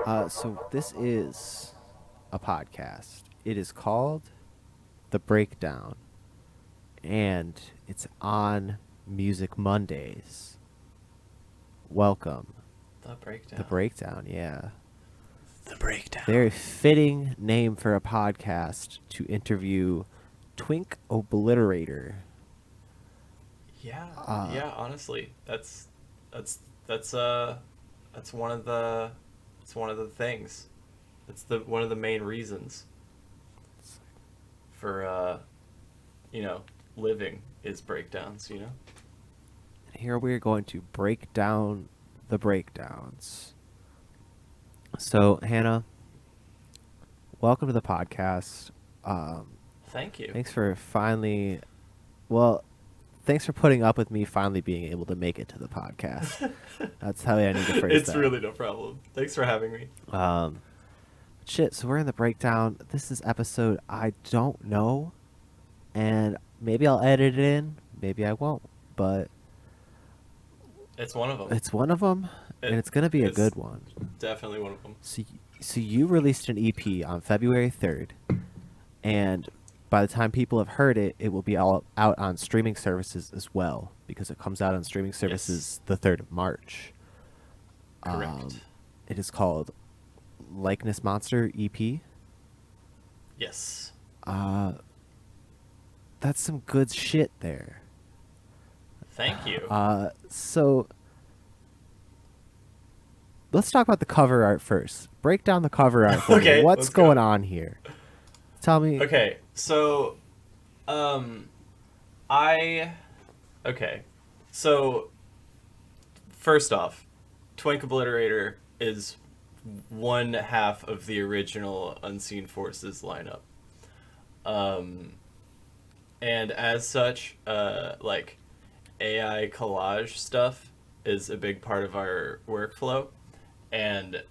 So this is a podcast. It is called The Breakdown, and it's on Music Mondays. Welcome, The Breakdown. The Breakdown. Yeah, The Breakdown. very fitting name for a podcast to interview Twink Obliterator. Yeah, Uh, yeah. Honestly, that's that's one of the things. That's the one of the main reasons for you know living is breakdowns. Here we're going to break down the breakdowns. So, Hannah, welcome to the podcast. Um, Thank you. Thanks for finally, well, thanks for putting up with me finally being able to make it to the podcast. That's how I need to phrase It's that. really no problem. Thanks for having me. Um, Shit, so we're in the breakdown. This is episode I don't know, and maybe I'll edit it in, maybe I won't, but It's one of them. it's one of them, and It- it's going to be a it's good one. Definitely one of them. So you released an EP on February 3rd, and by the time people have heard it, it will be all out on streaming services as well, because it comes out on streaming services the 3rd of March. Correct. It is called Likeness Monster EP. Yes. That's some good shit there. Thank you. So let's talk about the cover art first. Break down the cover art for me. Okay, What's let's go. going on here? Tell me. Okay, so, okay, so, first off, Twink Obliterator is one half of the original Unseen Forces lineup. And as such, like, AI collage stuff is a big part of our workflow, and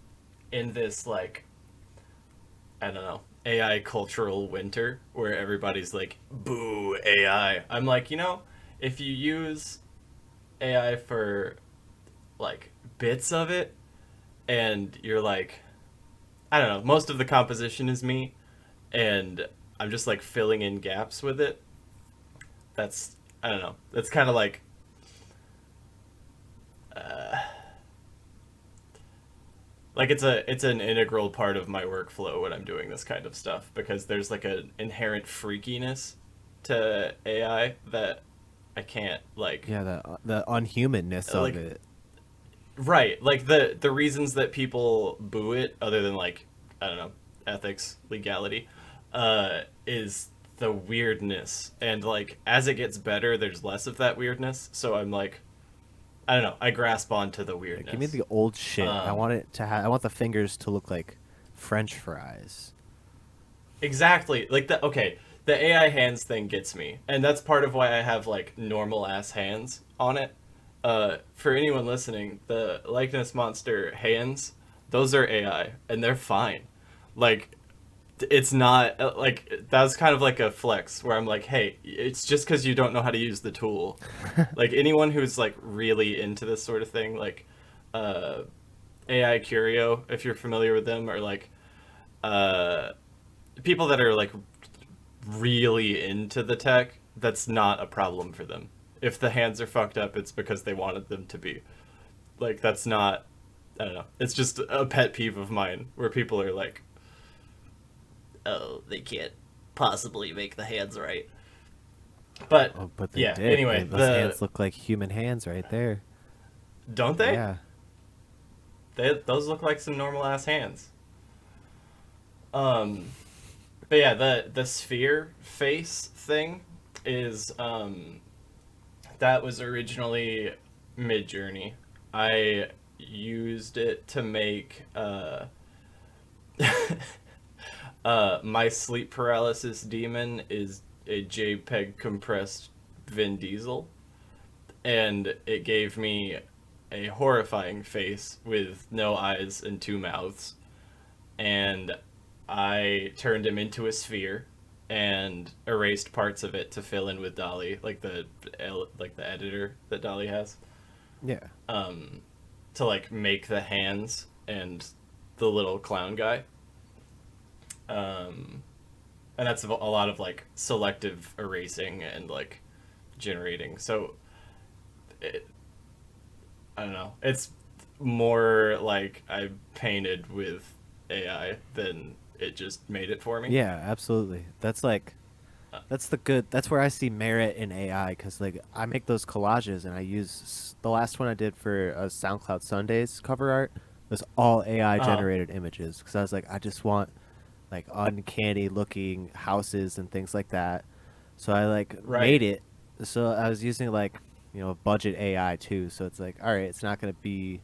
in this, like, I don't know, AI cultural winter where everybody's like, boo AI. I'm like, if you use AI for like bits of it and you're like, I don't know, most of the composition is me and I'm just like filling in gaps with it. I don't know, that's kind of like, like it's an integral part of my workflow when I'm doing this kind of stuff because there's like an inherent freakiness to AI that I can't like. Yeah, the unhumanness Like, of it. right, like the reasons that people boo it, other than like, I don't know, ethics, legality, is the weirdness, and like as it gets better, there's less of that weirdness. So I'm like, I don't know, I grasp onto the weirdness. Give me the old shit. I Um, want it to have. I want the fingers to look like French fries. Exactly. Like the AI hands thing gets me. And that's part of why I have like normal ass hands on it. For anyone listening, the likeness monster hands, those are AI and they're fine. Like it's not like that's kind of like a flex where I'm like, "Hey, it's just cuz you don't know how to use the tool." Like anyone who's like really into this sort of thing, like AI Curio, if you're familiar with them, or like uh people that are like really into the tech, that's not a problem for them. If the hands are fucked up, it's because they wanted them to be. Like that's not, I don't know. It's just a pet peeve of mine where people are like, "Oh, they can't possibly make the hands right." But Oh, but they yeah, did. anyway, Those hands look like human hands right there. don't they? Yeah. Those look like some normal ass hands. Um but yeah, the sphere face thing is that was originally Mid-Journey. I used it to make my sleep paralysis demon is a JPEG compressed Vin Diesel, and it gave me a horrifying face with no eyes and two mouths, and I turned him into a sphere and erased parts of it to fill in with Dolly, like the editor that Dolly has, Yeah. to like make the hands and the little clown guy. And that's a lot of like selective erasing and like generating. So it, I don't know. It's more like I painted with AI than it just made it for me. Yeah, absolutely. That's like that's the good. That's where I see merit in AI because like I make those collages and I use the last one I did for SoundCloud Sundays cover art was all AI Uh-huh. generated images because I was like I just want like uncanny looking houses and things like that. So I like made Right. it. So I was using like budget AI too. So it's like all right, it's not gonna be.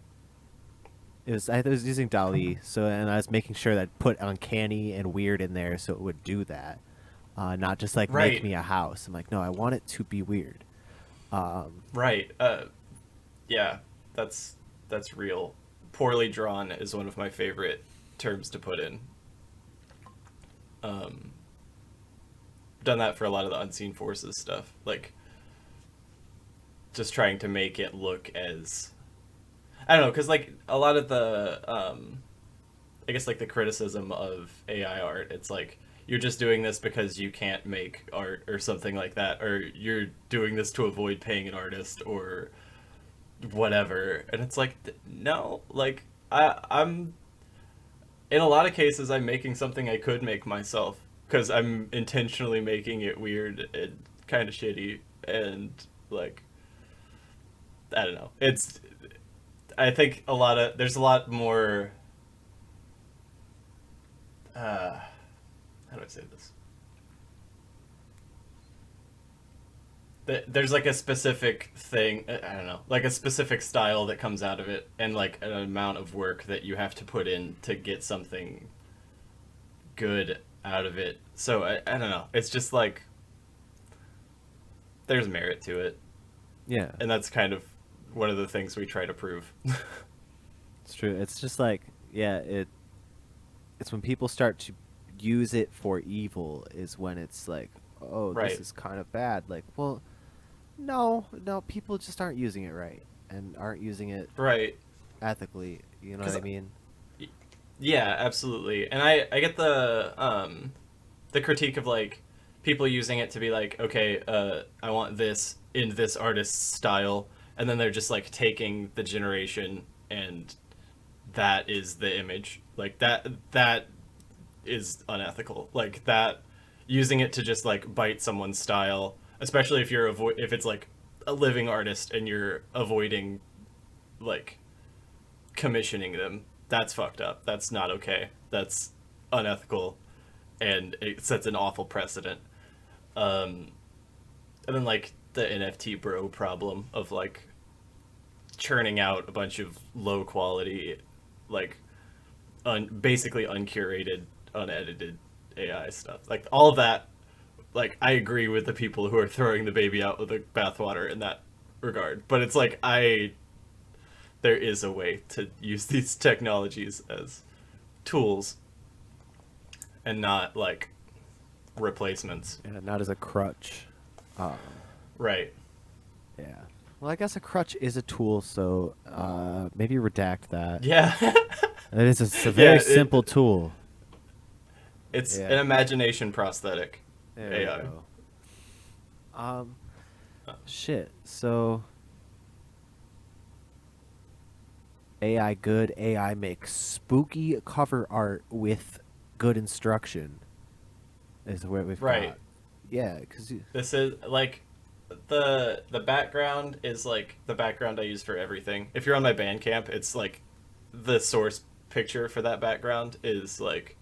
I was using Dali, so and I was making sure that I put uncanny and weird in there so it would do that, not just like make Right. me a house. I'm like, no, I want it to be weird. Right. Yeah. That's that's real. Poorly drawn is one of my favorite terms to put in. Um, done that for a lot of the unseen forces stuff. Like just trying to make it look as I don't know, because like a lot of the I guess like the criticism of AI art, it's like you're just doing this because you can't make art or something like that, or you're doing this to avoid paying an artist or whatever. And it's like no, like I'm in a lot of cases I'm making something I could make myself because I'm intentionally making it weird and kind of shitty and like I don't know. It's I think a lot of there's a lot more how do I say this? There's like a specific thing, I don't know, like a specific style that comes out of it and like an amount of work that you have to put in to get something good out of it. So I don't know. It's just like there's merit to it. Yeah, And that's kind of one of the things we try to prove. it's true. It's just like yeah, it's when people start to use it for evil is when it's like, oh, this Right. is kind of bad. Like, well, no, no, people just aren't using it right and aren't using it Right. ethically. You know what Cuz I mean? yeah, absolutely. And I get the critique of like people using it to be like, okay, I want this in this artist's style, and then they're just like taking the generation and that is the image. Like that is unethical. Like that using it to just like bite someone's style, especially if if it's like a living artist and you're avoiding like commissioning them. That's fucked up. That's not okay. That's unethical and it sets an awful precedent. Um, and then like the NFT bro problem of like churning out a bunch of low quality, like basically uncurated, unedited AI stuff. Like all of that. Like I agree with the people who are throwing the baby out with the bathwater in that regard, but it's like there is a way to use these technologies as tools and not like replacements. Yeah, not as a crutch. Um, Right. yeah. Well, I guess a crutch is a tool, so maybe redact that. Yeah. It's a very Yeah, simple tool. it's an Yeah. imagination prosthetic. There we AI. go. Um, shit. So AI good. AI makes spooky cover art with good instruction. Is what we've Right. got. Yeah, because This is like the background is like the background I use for everything. If you're on my Bandcamp, it's like the source picture for that background is like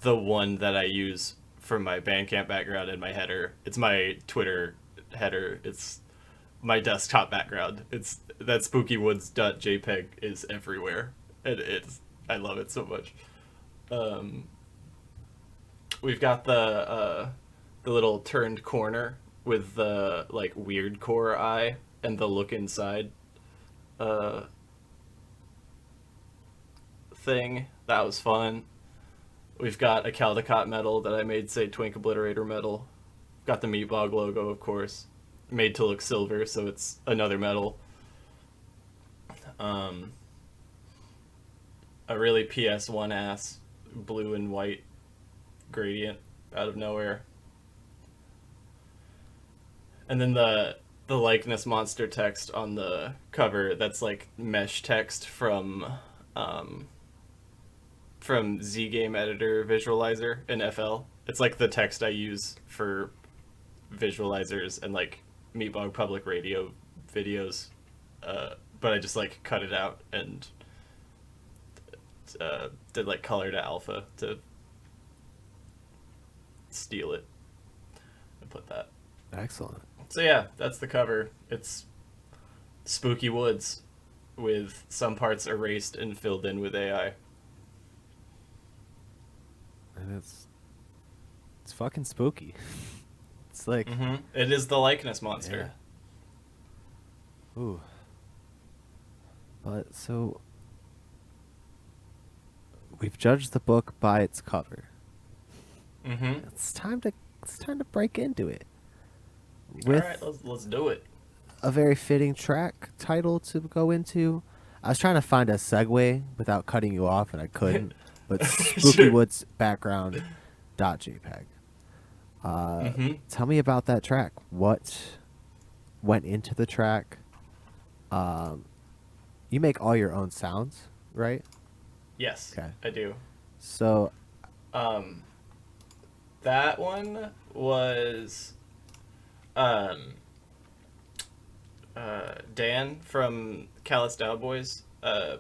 the one that I use for my Bandcamp background and my header. It's my Twitter header. It's my desktop background. It's that spookywoods.jpg is everywhere. And it's I love it so much. Um, we've got the little turned corner with the like weird core eye and the look inside uh thing. That was fun. We've got a Caldecott medal that I made say Twink Obliterator medal. Got the Meatbog logo, of course. Made to look silver, so it's another medal. Um a really PS1 ass blue and white gradient out of nowhere. And then the likeness monster text on the cover, that's like mesh text um from Z Game Editor Visualizer in FL. It's like the text I use for visualizers and like Meatbog Public Radio videos, but I just like cut it out and did like color to alpha to steal it and put that. Excellent. So yeah, that's the cover. It's spooky woods with some parts erased and filled in with AI. And it's fucking spooky. It's like It is the likeness monster. Yeah. Ooh. But so we've judged the book by its cover. It's time to break into it. With All right, let's do it. a very fitting track title to go into. I was trying to find a segue without cutting you off, and I couldn't. But Spooky Sure. Woods background .jpg. Tell me about that track. What went into the track? You make all your own sounds, right? Yes, Okay. I do. So, That one was Dan from Callous Cowboys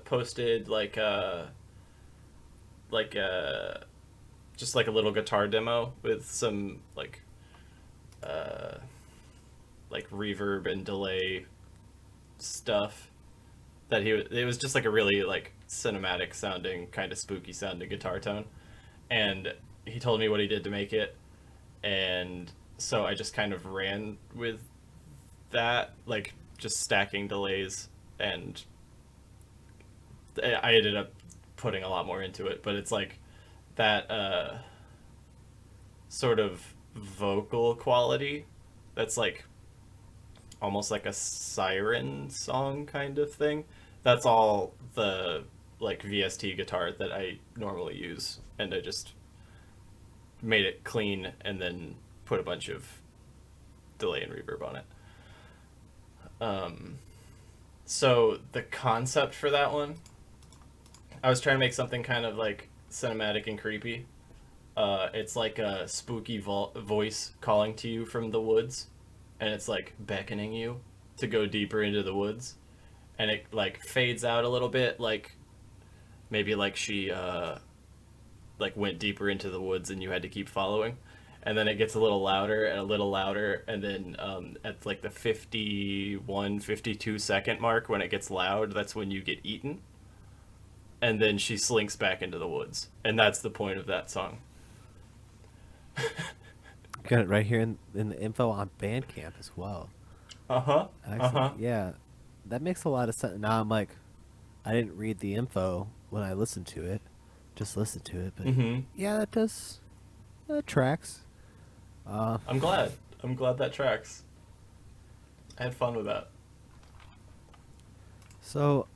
posted just like a little guitar demo with some like reverb and delay stuff that it was just like a really like cinematic sounding, kind of spooky sounding guitar tone, and he told me what he did to make it, and so I just kind of ran with that, like just stacking delays, and I ended up putting a lot more into it, but it's like that sort of vocal quality that's like almost like a siren song kind of thing. That's all the like VST guitar that I normally use, and I just made it clean and then put a bunch of delay and reverb on it. So the concept for that one, I was trying to make something kind of like cinematic and creepy. It's like a spooky voice calling to you from the woods, and it's like beckoning you to go deeper into the woods, and it like fades out a little bit, like maybe like she like went deeper into the woods and you had to keep following, and then it gets a little louder and a little louder, and then at like the 52 second mark, when it gets loud, that's when you get eaten, and then she slinks back into the woods, and that's the point of that song. got it right here in the info on Bandcamp as well. Excellent. Yeah, that makes a lot of sense. Now I'm like, I didn't read the info when I listened to it, just listened to it, but yeah, that does, that tracks. I'm glad that tracks. I had fun with that. So,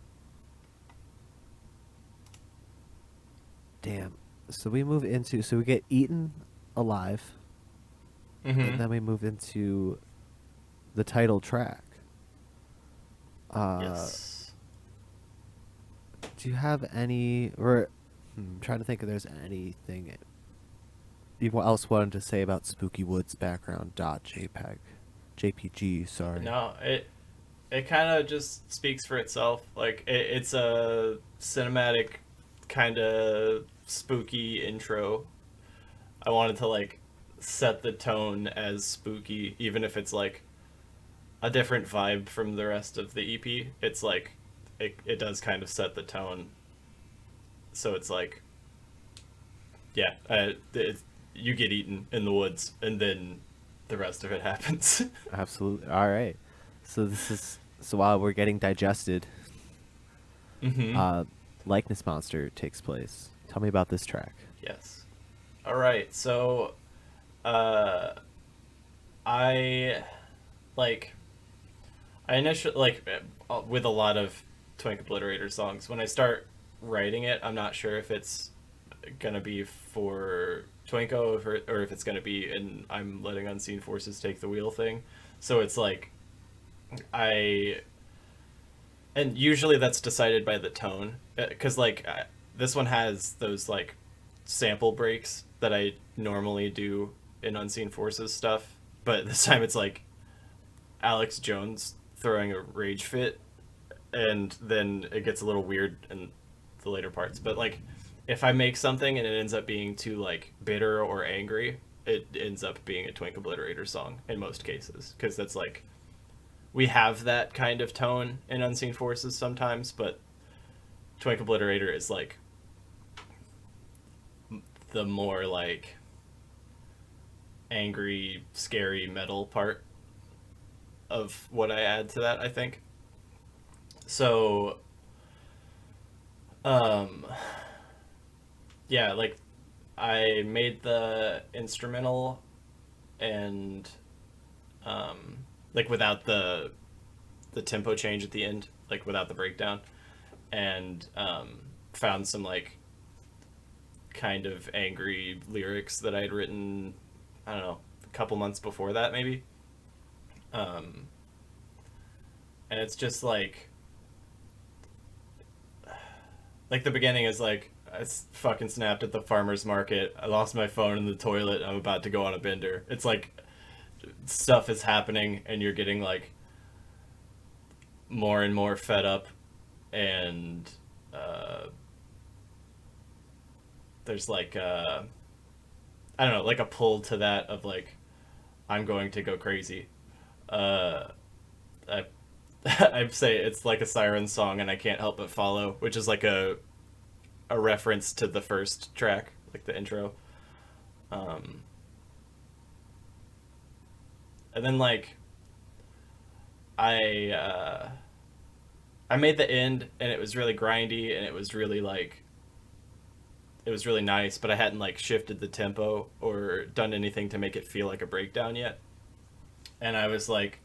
damn. So we move into, so we get eaten alive, and then we move into the title track. Yes. Do you have any, or I'm trying to think if there's anything you else wanted to say about Spooky Woods background JPG, sorry. No, it kind of just speaks for itself. Like it's a cinematic kind of spooky intro. I wanted to like set the tone as spooky, even if it's like a different vibe from the rest of the EP. It's like it does kind of set the tone. So it's like, yeah, you get eaten in the woods, and then the rest of it happens. Absolutely. All right. So so while we're getting digested, Likeness Monster takes place. Tell me about this track. Yes. All right. So, I initially, like with a lot of Twink Obliterator songs, when I start writing it, I'm not sure if it's gonna be for Twinko or if it's gonna be and I'm letting Unseen Forces take the wheel thing. So it's like I and usually that's decided by the tone because this one has those like sample breaks that I normally do in Unseen Forces stuff, but this time it's like Alex Jones throwing a rage fit, and then it gets a little weird in the later parts. But like, if I make something and it ends up being too like bitter or angry, it ends up being a Twink Obliterator song in most cases, because that's like we have that kind of tone in Unseen Forces sometimes, but Twink Obliterator is like the more like angry, scary metal part of what I add to that, I think. So, um, yeah, like I made the instrumental and like without the tempo change at the end, like without the breakdown, and found some like kind of angry lyrics that I'd written, I don't know, a couple months before that maybe. And it's just like the beginning is like fucking snapped at the farmer's market. I lost my phone in the toilet. I'm about to go on a bender. It's like stuff is happening and you're getting like more and more fed up, and there's like I don't know, like a pull to that of like I'm going to go crazy. I I'd say it's like a siren song, and I can't help but follow, which is like a reference to the first track, like the intro. Um, and then like I uh, I made the end, and it was really grindy, and it was really like it was really nice, but I hadn't like shifted the tempo or done anything to make it feel like a breakdown yet. And I was like,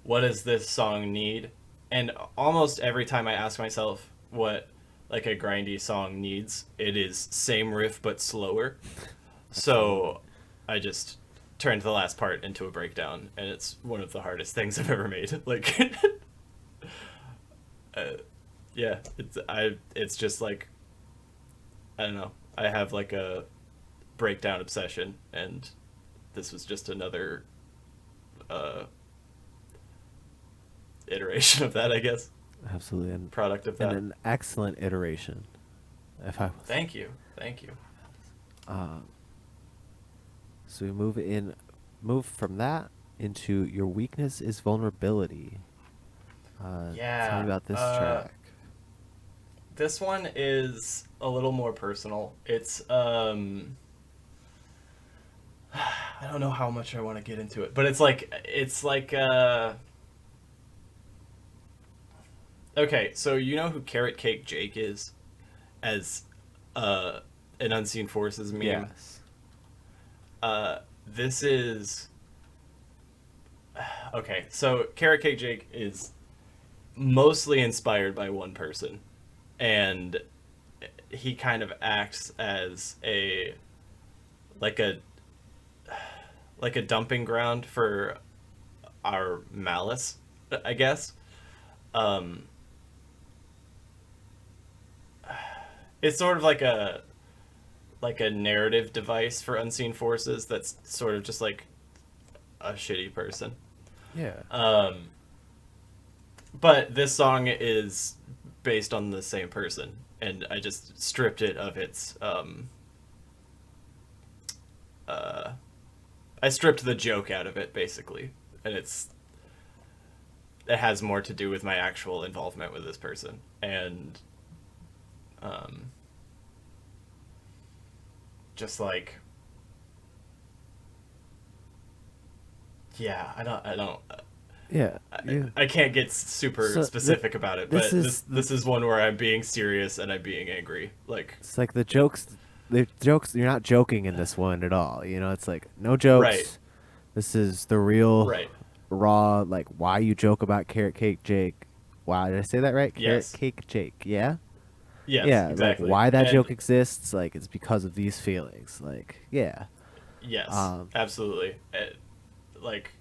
what does this song need? And almost every time I ask myself what like a grindy song needs, it is same riff but slower. So I just turned the last part into a breakdown, and it's one of the hardest things I've ever made. Like, uh, yeah, it's just like I don't know. I have like a breakdown obsession, and this was just another uh, iteration of that, I guess. Absolutely, and Product of that. an excellent iteration. If I was, Thank you, thank you. uh, so we move from that into your weakness is vulnerability. Tell me Yeah. about this track. This one is a little more personal. It's I don't know how much I want to get into it, but it's like okay, so you know who Carrot Cake Jake is as uh an Unseen Forces meme? Yes. This is okay, so Carrot Cake Jake is mostly inspired by one person, and he kind of acts as a like a like a dumping ground for our malice, I guess. Um, it's sort of like a narrative device for Unseen Forces that's sort of just like a shitty person. Yeah. But this song is based on the same person, and I just stripped it of its uh I stripped the joke out of it basically, and it has more to do with my actual involvement with this person, and um just like yeah, I don't Yeah. Yeah. I can't get super So specific about it, this but is this is one where I'm being serious and I'm being angry. Like, it's like the jokes. The jokes. You're not joking in this one at all. You know, it's like no right, jokes. This is the real, right, raw. Like why you joke about Carrot Cake Jake. Wow, did I say that right? Carrot yes, Cake Jake. Yeah. Yes, Yeah, like exactly. why that And joke exists, like it's because of these feelings. Like, yeah. yes, Um, absolutely. Like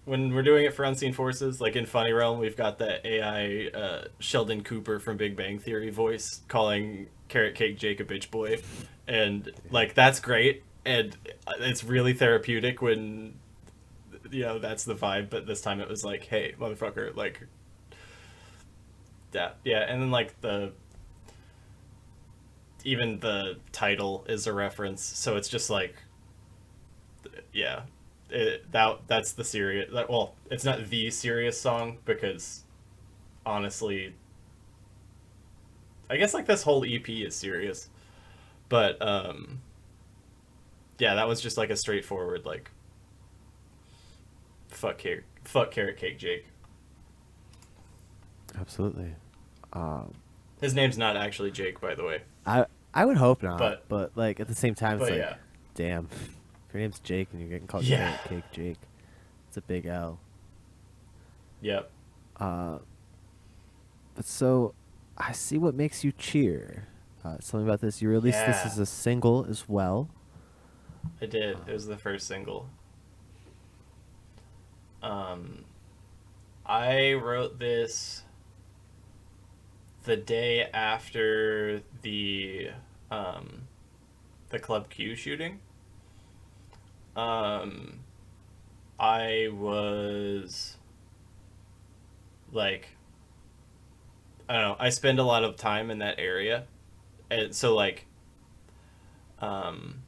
when we're doing it for Unseen Forces, like in Funny Realm, we've got the AI Sheldon Cooper from Big Bang Theory voice calling Carrot Cake Jake a bitch boy, and like that's great, and it's really therapeutic when that's the vibe. But this time it was like, hey, motherfucker, like that, yeah, and then like even the title is a reference, so it's just like yeah, that's the serious. Well, it's not the serious song because honestly, I guess like this whole EP is serious, but yeah, that was just like a straightforward like fuck carrot cake Jake. absolutely. Um, His name's not actually Jake, by the way, I I would hope not, but but like at the same time, it's like, yeah, damn, if your name's Jake and you're getting called yeah, Carrot Cake Jake, it's a big L. yep, Uh, but so, I see what makes you cheer. Something about this. You released this yeah. as a single as well. I did. It was the first single. Um, I wrote this the day after um, the Club Q shooting. Um, I was like, I don't know. I spend a lot of time in that area, and so um,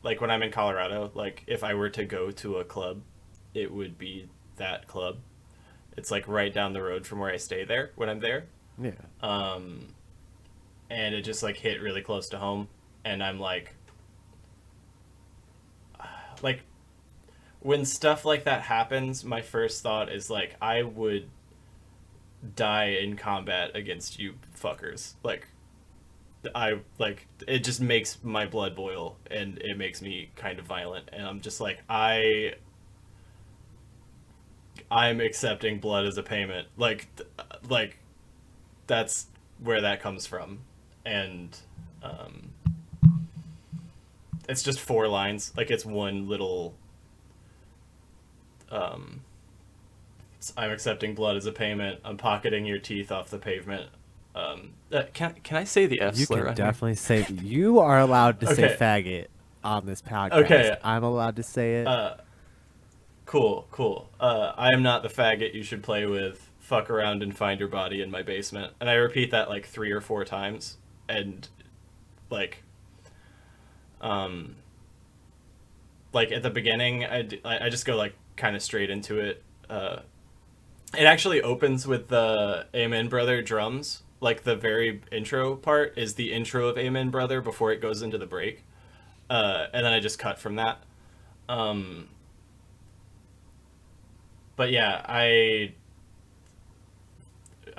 like when I'm in Colorado, like if I were to go to a club, it would be that club. It's like right down the road from where I stay there when I'm there. Yeah. Um, and it just like hit really close to home, and I'm like when stuff like that happens, my first thought is like I would die in combat against you fuckers. Like I like it just makes my blood boil and it makes me kind of violent, and I'm just like I'm accepting blood as a payment. Like that's where that comes from. And um it's just four lines. Like it's one little um I'm accepting blood as a payment. I'm pocketing your teeth off the pavement. Can I say the F You slur can on here? definitely say you are allowed to say Okay. faggot on this podcast. Okay. I'm allowed to say it. Cool. I am not the faggot you should play with. Fuck around and find your body in my basement. And I repeat that like 3 or 4 times. And like, um, like at the beginning, I just go like kind of straight into it. It actually opens with the Amen Brother drums. Like the very intro part is the intro of Amen Brother before it goes into the break. And then I just cut from that. Um, but yeah, I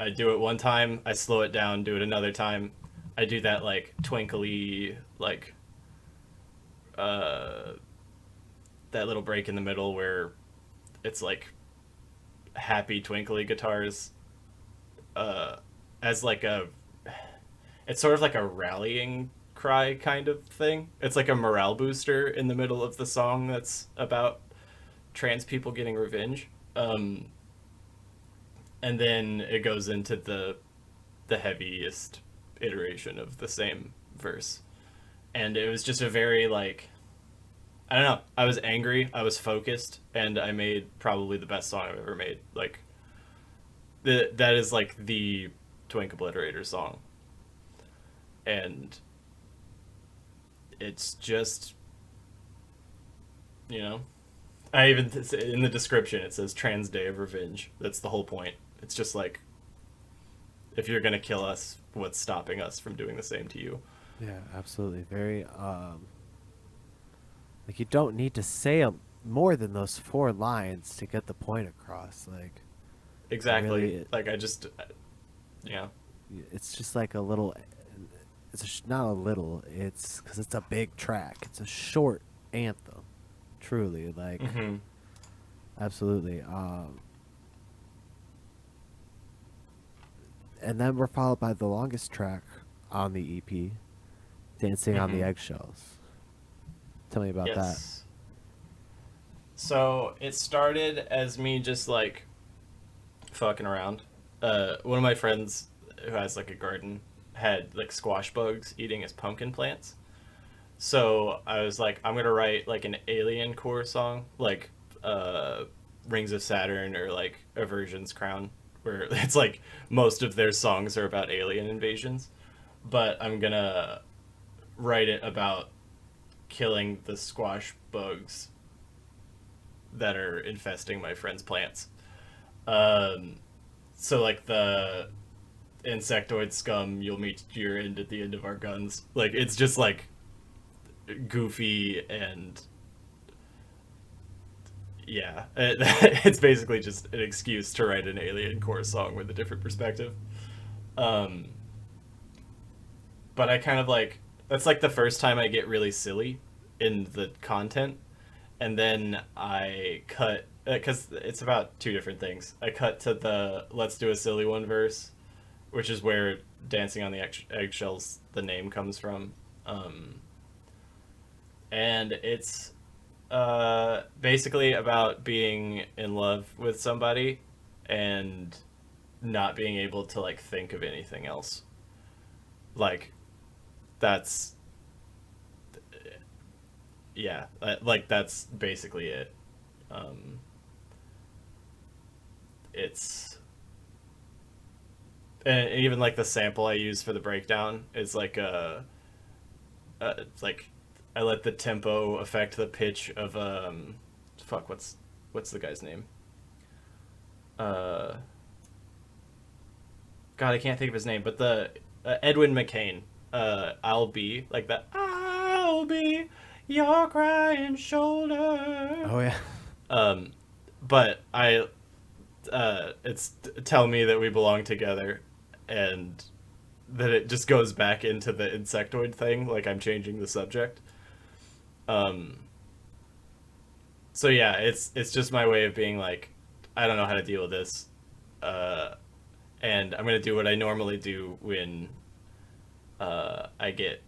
do it one time, I slow it down, do it another time. I do that like twinkly like uh that little break in the middle where it's like happy twinkly guitars uh as like a it's sort of like a rallying cry kind of thing. It's like a morale booster in the middle of the song that's about trans people getting revenge. And then it goes into the heaviest iteration of the same verse. And it was just a very like I don't know. I was angry, I was focused, and I made probably the best song I've ever made. Like that is like the Twink Obliterator song. And it's just you know I even in the description it says trans day of revenge. That's the whole point. It's just like if you're gonna kill us, what's stopping us from doing the same to you? Yeah, absolutely. Very like you don't need to say more than those 4 lines to get the point across. Like Exactly. really, Like I just yeah. it's just like a little. It's not a little. It's because it's a big track. It's a short anthem. Truly, like Mm-hmm. absolutely. And then we're followed by the longest track on the EP, Dancing on the Mm-hmm. Eggshells. Tell me about that. Yes. So it started as me just like fucking around. One of my friends who has like a garden had like squash bugs eating his pumpkin plants. So I was like, I'm gonna write like an alien core song, like uh, Rings of Saturn or like Aversion's Crown, where it's like most of their songs are about alien invasions. But I'm gonna write it about killing the squash bugs that are infesting my friend's plants. Um, so like the insectoid scum, you'll meet your end at the end of our guns. Like it's just like goofy and yeah, it's basically just an excuse to write an alien core song with a different perspective. Um, but I kind of like that's like the first time I get really silly in the content, and then I cut because it's about two different things. I cut to the let's do a silly one verse, which is where dancing on the eggshells the name comes from, and it's basically about being in love with somebody and not being able to like think of anything else. Like that's yeah, like that's basically it. Um, it's and even like the sample I use for the breakdown is like it's like I let the tempo affect the pitch of fuck what's the guy's name? Uh, God, I can't think of his name, but the Edwin McCain. I'll be like that. I'll be your crying shoulder. Oh yeah. Um, but it's tell me that we belong together, and that it just goes back into the insectoid thing. Like I'm changing the subject. Um, so yeah, it's just my way of being like, I don't know how to deal with this, uh, and I'm gonna do what I normally do when I get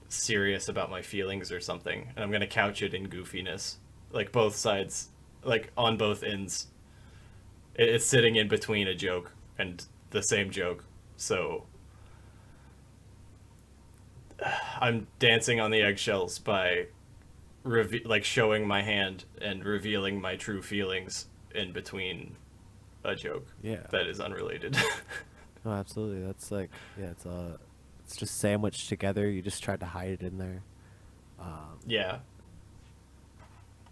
serious about my feelings or something, and I'm gonna couch it in goofiness, like both sides, like on both ends. It's sitting in between a joke and the same joke, so I'm dancing on the eggshells by like showing my hand and revealing my true feelings in between a joke Yeah. that is unrelated. No, absolutely. That's like, yeah, it's just sandwiched together. You just tried to hide it in there. Yeah.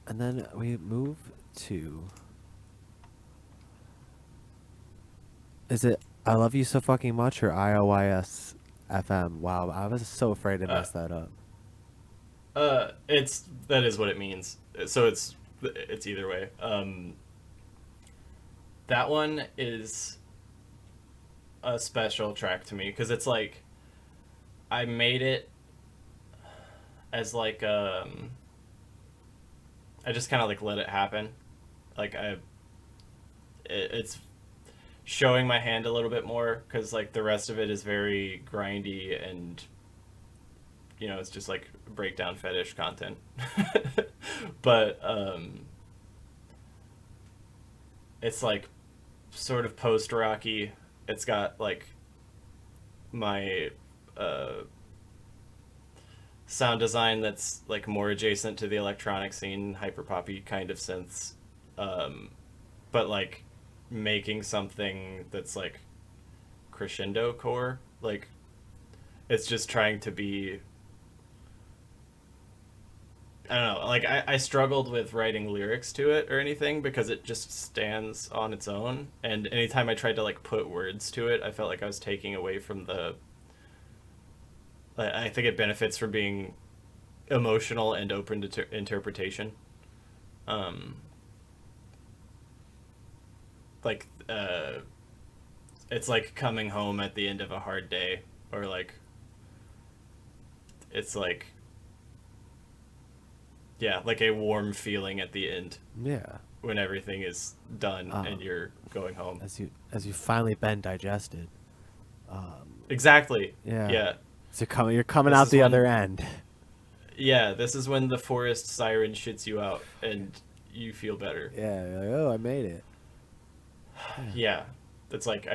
And then we move to, is it I Love You So Fucking Much or IOYS FM? Wow, I was so afraid to Uh, mess that up. it's that is what it means. So it's either way. That one is a special track to me because it's like I made it as like I just kind of like let it happen. Like it's showing my hand a little bit more because like the rest of it is very grindy and it's just like breakdown fetish content. But it's like sort of post rocky. It's got like my uh, sound design that's like more adjacent to the electronic scene, hyper poppy kind of synths, um, but like making something that's like crescendo core. Like it's just trying to be. I don't know. Like I struggled with writing lyrics to it or anything because it just stands on its own. And anytime I tried to like put words to it, I felt like I was taking away from the. I think it benefits from being emotional and open to interpretation. Um, like it's like coming home at the end of a hard day, or like it's like yeah, like a warm feeling at the end Yeah. when everything is done and Um, you're going home. as you finally been digested. Exactly. Yeah. Yeah. So you're coming This out is the when other end. Yeah, this is when the forest siren shits you out and you feel better. Yeah. You're like, oh, I made it. Yeah. Yeah. It's like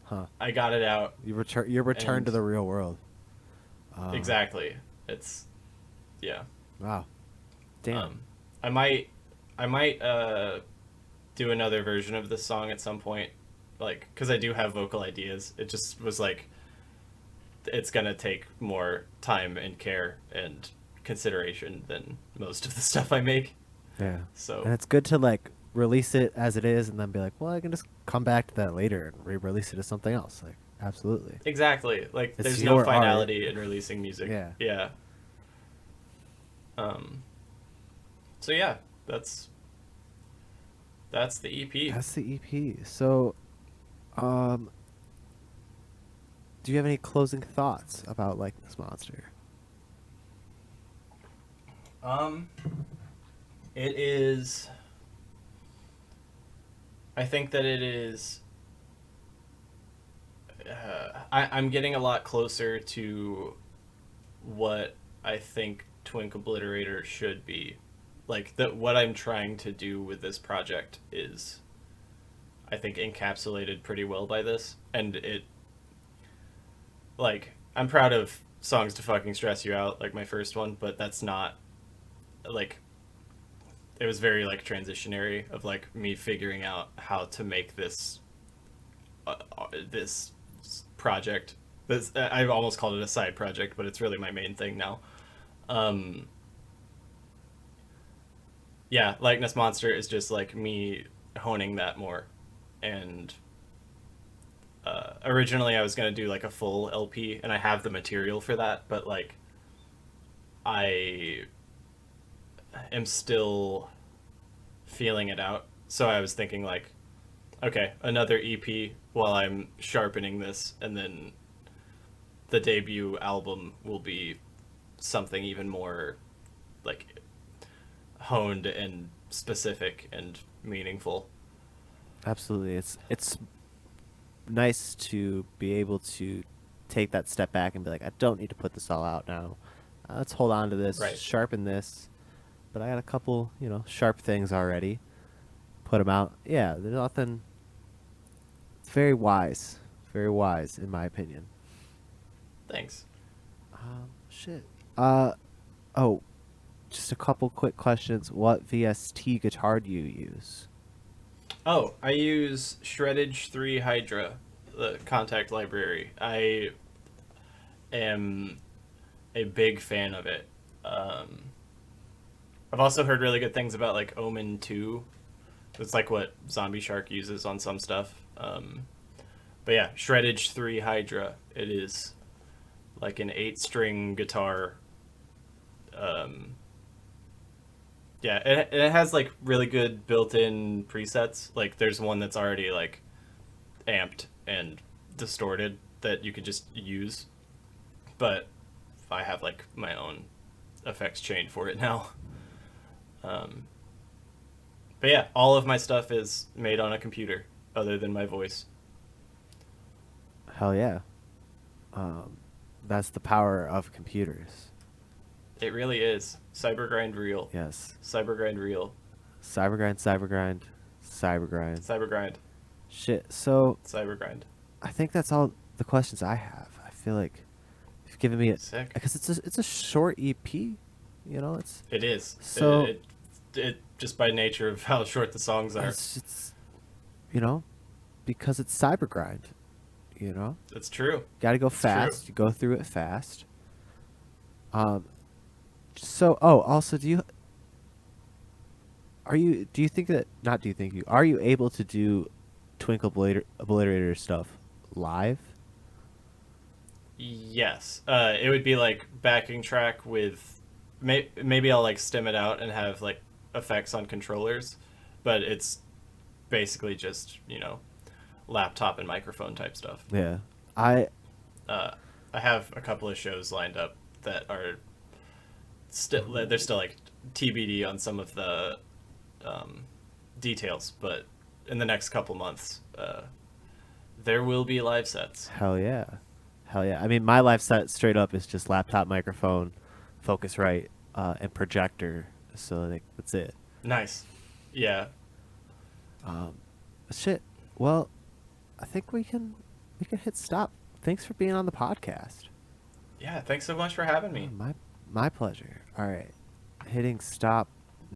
Huh. I got it out Your return and to the real world. exactly. It's yeah. Wow. Damn. Um I might do another version of this song at some point, like cuz I do have vocal ideas. It just was like it's going to take more time and care and consideration than most of the stuff I make. Yeah. So And it's good to like release it as it is and then be like, well, I can just come back to that later and re-release it as something else. Like, absolutely. exactly. Like It's there's no your art. finality in releasing music. Yeah. Yeah. Um so yeah, that's the EP. That's the EP. So, um, do you have any closing thoughts about Likeness Monster? Um it is I think that it is I'm getting a lot closer to what I think Twink Obliterator should be. Like that what I'm trying to do with this project is I think encapsulated pretty well by this. And it like I'm proud of Songs to Fucking Stress You Out, like my first one, but that's not like it was very like transitionary of like me figuring out how to make this project. This I've almost called it a side project, but it's really my main thing now. Um, yeah, Likeness Monster is just like me honing that more. And originally I was gonna do like a full LP, and I have the material for that, but like I am still feeling it out. So I was thinking like, okay, another EP while I'm sharpening this, and then the debut album will be something even more like honed and specific and meaningful. Absolutely. It's nice to be able to take that step back and be like, I don't need to put this all out now. Let's hold on to this, Right. sharpen this. But I got a couple, sharp things already. Put them out. Yeah, there's nothing. It's very wise in my opinion. Thanks. Shit. Oh, just a couple quick questions. What VST guitar do you use? Oh, I use Shreddage 3 Hydra, the Contact Library. I am a big fan of it. I've also heard really good things about like Omen 2. It's like what Zombie Shark uses on some stuff. But yeah, Shreddage 3 Hydra. It is like an 8-string guitar. Yeah, it has like really good built-in presets. Like there's one that's already like amped and distorted that you could just use. But I have like my own effects chain for it now. But yeah, all of my stuff is made on a computer other than my voice. Hell yeah. That's the power of computers. It really is. Cybergrind real. Yes. Cybergrind real. Cybergrind. Cybergrind. Shit. So Cybergrind. I think that's all the questions I have. I feel like you've given me Sick. because it's a short EP. It's It is. So It just by nature of how short the songs are. it's because it's Cybergrind. It's true. Got to go It's fast. true. You go through it fast. So also do you think that not do you think you are you able to do Twink Obliterator stuff live? Yes. It would be like backing track with maybe I'll like stem it out and have like effects on controllers, but it's basically just, laptop and microphone type stuff. Yeah. I I have a couple of shows lined up that are they're still like TBD on some of the details, but in the next couple months there will be live sets. hell yeah. Hell yeah. I mean, my life set straight up is just laptop microphone, Focusrite, and projector. So like, that's it. Nice. Yeah. Shit. Well, I think we can hit stop. Thanks for being on the podcast. Yeah. Thanks so much for having me. My pleasure. All right. Hitting stop